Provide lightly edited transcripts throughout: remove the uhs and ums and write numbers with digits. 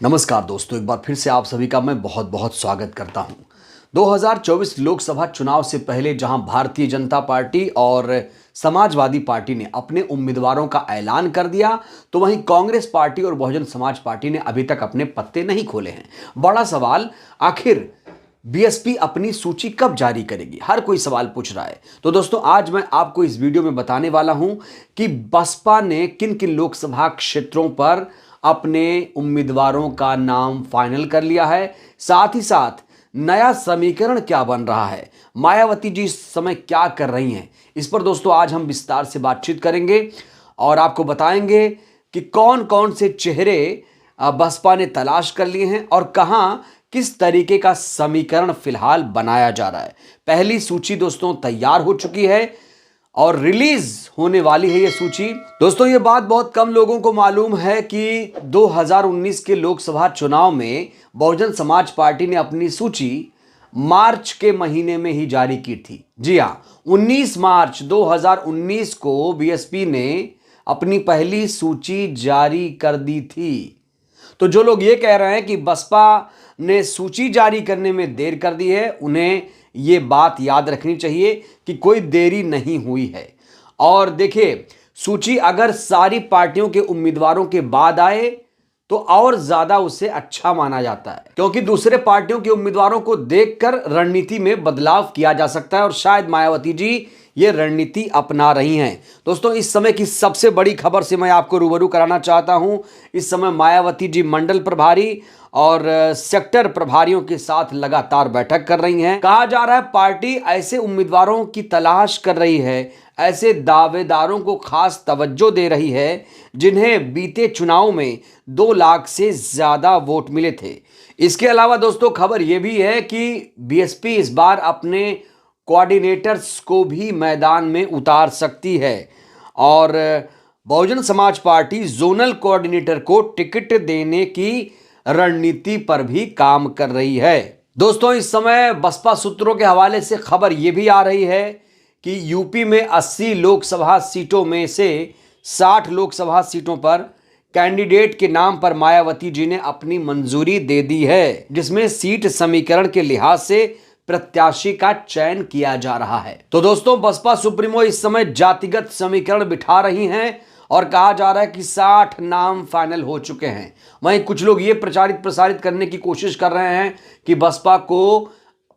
नमस्कार दोस्तों, एक बार फिर से आप सभी का मैं बहुत बहुत स्वागत करता हूं। 2024 लोकसभा चुनाव से पहले जहां भारतीय जनता पार्टी और समाजवादी पार्टी ने अपने उम्मीदवारों का ऐलान कर दिया, तो वहीं कांग्रेस पार्टी और बहुजन समाज पार्टी ने अभी तक अपने पत्ते नहीं खोले हैं। बड़ा सवाल, आखिर बीएसपी अपनी सूची कब जारी करेगी? हर कोई सवाल पूछ रहा है। तो दोस्तों, आज मैं आपको इस वीडियो में बताने वाला हूं कि बसपा ने किन किन लोकसभा क्षेत्रों पर अपने उम्मीदवारों का नाम फाइनल कर लिया है। साथ ही साथ नया समीकरण क्या बन रहा है, मायावती जी इस समय क्या कर रही हैं, इस पर दोस्तों आज हम विस्तार से बातचीत करेंगे और आपको बताएंगे कि कौन कौन से चेहरे बसपा ने तलाश कर लिए हैं और कहां किस तरीके का समीकरण फिलहाल बनाया जा रहा है। पहली सूची दोस्तों तैयार हो चुकी है और रिलीज होने वाली है ये सूची। दोस्तों, ये बात बहुत कम लोगों को मालूम है कि 2019 के लोकसभा चुनाव में बहुजन समाज पार्टी ने अपनी सूची मार्च के महीने में ही जारी की थी। जी हां, 19 मार्च 2019 को बीएसपी ने अपनी पहली सूची जारी कर दी थी। तो जो लोग ये कह रहे हैं कि बसपा ने सूची जारी करने में देर कर दी है, उन्हें ये बात याद रखनी चाहिए कि कोई देरी नहीं हुई है। और देखिए, सूची अगर सारी पार्टियों के उम्मीदवारों के बाद आए तो और ज्यादा उसे अच्छा माना जाता है, क्योंकि दूसरे पार्टियों के उम्मीदवारों को देखकर रणनीति में बदलाव किया जा सकता है और शायद मायावती जी ये रणनीति अपना रही हैं। दोस्तों, इस समय की सबसे बड़ी खबर से मैं आपको रूबरू कराना चाहता हूं। इस समय मायावती जी मंडल प्रभारी और सेक्टर प्रभारियों के साथ लगातार बैठक कर रही हैं। कहा जा रहा है पार्टी ऐसे उम्मीदवारों की तलाश कर रही है, ऐसे दावेदारों को खास तवज्जो दे रही है जिन्हें बीते चुनाव में 2 लाख से ज्यादा वोट मिले थे। इसके अलावा दोस्तों, खबर यह भी है कि बीएसपी इस बार अपने कोऑर्डिनेटर्स को भी मैदान में उतार सकती है और Bahujan Samaj party zonal coordinator को टिकट देने की रणनीति पर भी काम कर रही है। दोस्तों, इस समय बसपा सूत्रों के हवाले से खबर यह भी आ रही है कि यूपी में 80 लोकसभा सीटों में से 60 लोकसभा सीटों पर कैंडिडेट के नाम पर मायावती जी ने अपनी मंजूरी दे दी है, जिसमें सीट समीकरण के लिहाज से प्रत्याशी का चयन किया जा रहा है। तो दोस्तों, बसपा सुप्रीमो इस समय जातिगत समीकरण बिठा रही हैं और कहा जा रहा है कि 60 नाम फाइनल हो चुके हैं। वहीं कुछ लोग ये प्रसारित करने की कोशिश कर रहे हैं कि बसपा को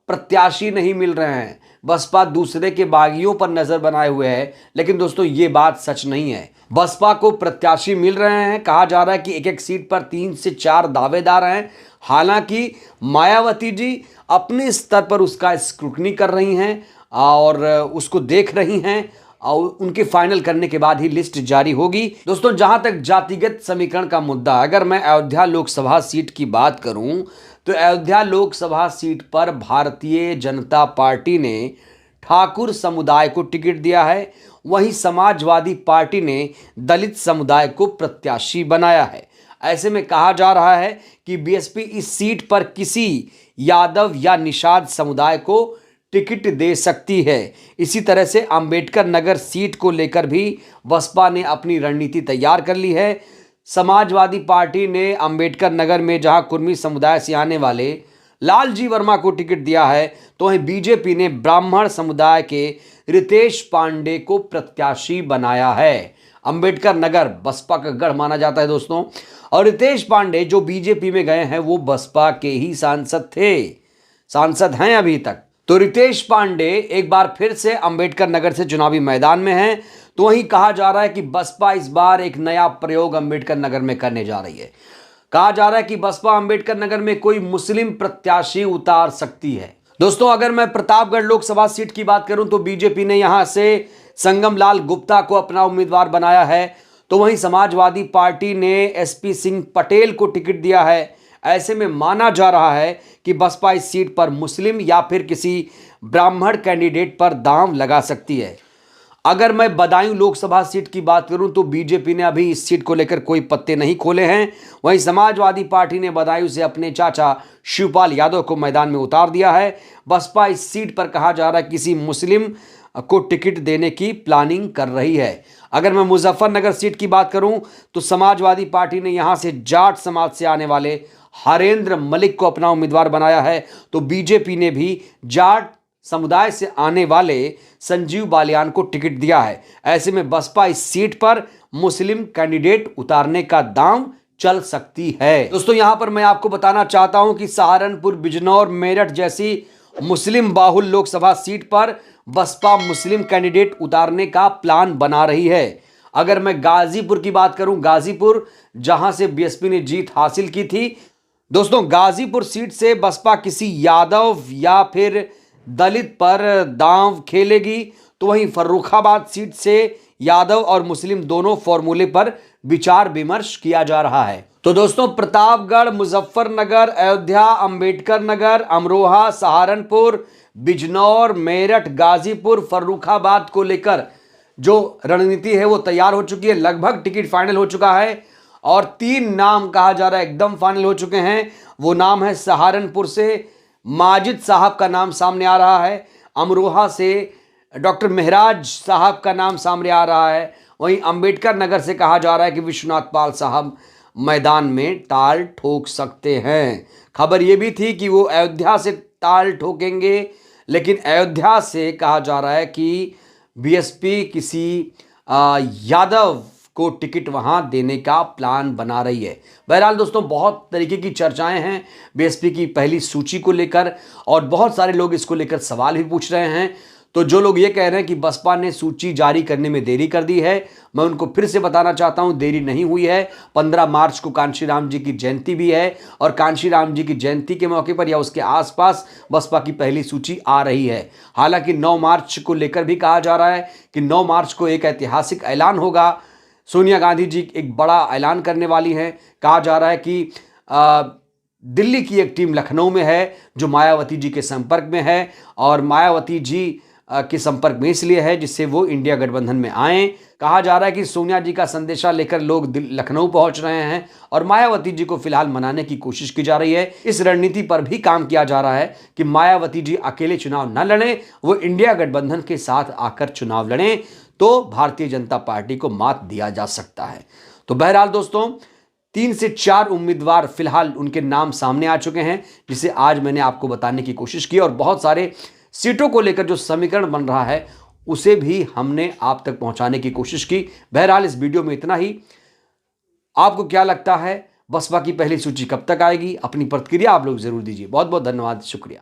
प्रत्याशी नहीं मिल रहे हैं, बसपा दूसरे के बागियों पर नजर बनाए हुए है। लेकिन दोस्तों, ये बात सच नहीं है। बसपा को प्रत्याशी मिल रहे हैं। कहा जा रहा है कि एक एक सीट पर 3 से 4 दावेदार हैं। हालांकि मायावती जी अपने स्तर पर उसका स्क्रूटनी कर रही हैं और उसको देख रही हैं और उनके फाइनल करने के बाद ही लिस्ट जारी होगी। दोस्तों, जहां तक जातिगत समीकरण का मुद्दा, अगर मैं अयोध्या लोकसभा सीट की बात करूं तो अयोध्या लोकसभा सीट पर भारतीय जनता पार्टी ने ठाकुर समुदाय को टिकट दिया है। वहीं समाजवादी पार्टी ने दलित समुदाय को प्रत्याशी बनाया है। ऐसे में कहा जा रहा है कि बीएसपी इस सीट पर किसी यादव या निषाद समुदाय को टिकट दे सकती है। इसी तरह से अंबेडकर नगर सीट को लेकर भी बसपा ने अपनी रणनीति तैयार कर ली है। समाजवादी पार्टी ने अंबेडकर नगर में जहां कुर्मी समुदाय से आने वाले लालजी वर्मा को टिकट दिया है, तो वहीं बीजेपी ने ब्राह्मण समुदाय के रितेश पांडे को प्रत्याशी बनाया है। अंबेडकर नगर बसपा का गढ़ माना जाता है दोस्तों, और रितेश पांडे जो बीजेपी में गए हैं वो बसपा के ही सांसद हैं अभी तक। तो रितेश पांडे एक बार फिर से अंबेडकर नगर से चुनावी मैदान में हैं। तो वहीं कहा जा रहा है कि बसपा इस बार एक नया प्रयोग अंबेडकर नगर में करने जा रही है। कहा जा रहा है कि बसपा अंबेडकर नगर में कोई मुस्लिम प्रत्याशी उतार सकती है। दोस्तों, अगर मैं प्रतापगढ़ लोकसभा सीट की बात करूं तो बीजेपी ने यहां से संगम लाल गुप्ता को अपना उम्मीदवार बनाया है। तो वहीं समाजवादी पार्टी ने एसपी सिंह पटेल को टिकट दिया है। ऐसे में माना जा रहा है कि बसपा इस सीट पर मुस्लिम या फिर किसी ब्राह्मण कैंडिडेट पर दांव लगा सकती है। अगर मैं बदायूं लोकसभा सीट की बात करूं तो बीजेपी ने अभी इस सीट को लेकर कोई पत्ते नहीं खोले हैं। वहीं समाजवादी पार्टी ने बदायूं से अपने चाचा शिवपाल यादव को मैदान में उतार दिया है। बसपा इस सीट पर कहा जा रहा है किसी मुस्लिम को टिकट देने की प्लानिंग कर रही है। अगर मैं मुजफ्फरनगर सीट की बात करूं तो समाजवादी पार्टी ने यहां से जाट समाज से आने वाले हरेंद्र मलिक को अपना उम्मीदवार बनाया है। तो बीजेपी ने भी जाट समुदाय से आने वाले संजीव बालियान को टिकट दिया है। ऐसे में बसपा इस सीट पर मुस्लिम कैंडिडेट उतारने का दांव चल सकती है। दोस्तों यहां पर मैं आपको बताना चाहता हूं कि सहारनपुर, बिजनौर, मेरठ जैसी मुस्लिम बाहुल लोकसभा सीट पर बसपा मुस्लिम कैंडिडेट उतारने का प्लान बना रही है। अगर मैं गाजीपुर की बात करूं, गाजीपुर जहां से बीएसपी ने जीत हासिल की थी, दोस्तों गाजीपुर सीट से बसपा किसी यादव या फिर दलित पर दांव खेलेगी, तो वहीं फर्रुखाबाद सीट से यादव और मुस्लिम दोनों फॉर्मूले पर विचार विमर्श किया जा रहा है। तो दोस्तों प्रतापगढ़, मुजफ्फरनगर, अयोध्या, अंबेडकर नगर, अमरोहा, सहारनपुर, बिजनौर, मेरठ, गाजीपुर, फर्रुखाबाद को लेकर जो रणनीति है वो तैयार हो चुकी है। लगभग टिकट फाइनल हो चुका है और 3 नाम कहा जा रहा है एकदम फाइनल हो चुके हैं। वो नाम है सहारनपुर से माजिद साहब का नाम सामने आ रहा है, अमरोहा से डॉक्टर महराज साहब का नाम सामने आ रहा है, वहीं अंबेडकर नगर से कहा जा रहा है कि विश्वनाथ पाल साहब मैदान में ताल ठोक सकते हैं। खबर यह भी थी कि वो अयोध्या से ताल ठोकेंगे, लेकिन अयोध्या से कहा जा रहा है कि बीएसपी किसी यादव को टिकट वहां देने का प्लान बना रही है। बहरहाल दोस्तों बहुत तरीके की चर्चाएं हैं बीएसपी की पहली सूची को लेकर और बहुत सारे लोग इसको लेकर सवाल भी पूछ रहे हैं। तो जो लोग ये कह रहे हैं कि बसपा ने सूची जारी करने में देरी कर दी है, मैं उनको फिर से बताना चाहता हूं देरी नहीं हुई है। 15 मार्च को कांशीराम जी की जयंती भी है और कांशीराम जी की जयंती के मौके पर या उसके आसपास बसपा की पहली सूची आ रही है। हालांकि 9 मार्च को लेकर भी कहा जा रहा है कि 9 मार्च को एक ऐतिहासिक ऐलान होगा। सोनिया गांधी जी एक बड़ा ऐलान करने वाली हैं। कहा जा रहा है कि दिल्ली की एक टीम लखनऊ में है जो मायावती जी के संपर्क में है और मायावती जी के संपर्क में इसलिए है जिससे वो इंडिया गठबंधन में आए। कहा जा रहा है कि सोनिया जी का संदेशा लेकर लोग लखनऊ पहुंच रहे हैं और मायावती जी को फिलहाल मनाने की कोशिश की जा रही है। इस रणनीति पर भी काम किया जा रहा है कि मायावती जी अकेले चुनाव न लड़ें, वो इंडिया गठबंधन के साथ आकर चुनाव लड़ें, तो भारतीय जनता पार्टी को मात दिया जा सकता है। तो बहरहाल दोस्तों 3 से 4 उम्मीदवार फिलहाल उनके नाम सामने आ चुके हैं, जिसे आज मैंने आपको बताने की कोशिश की और बहुत सारे सीटों को लेकर जो समीकरण बन रहा है उसे भी हमने आप तक पहुंचाने की कोशिश की। बहरहाल इस वीडियो में इतना ही। आपको क्या लगता है बसपा की पहली सूची कब तक आएगी? अपनी प्रतिक्रिया आप लोग जरूर दीजिए। बहुत बहुत धन्यवाद, शुक्रिया।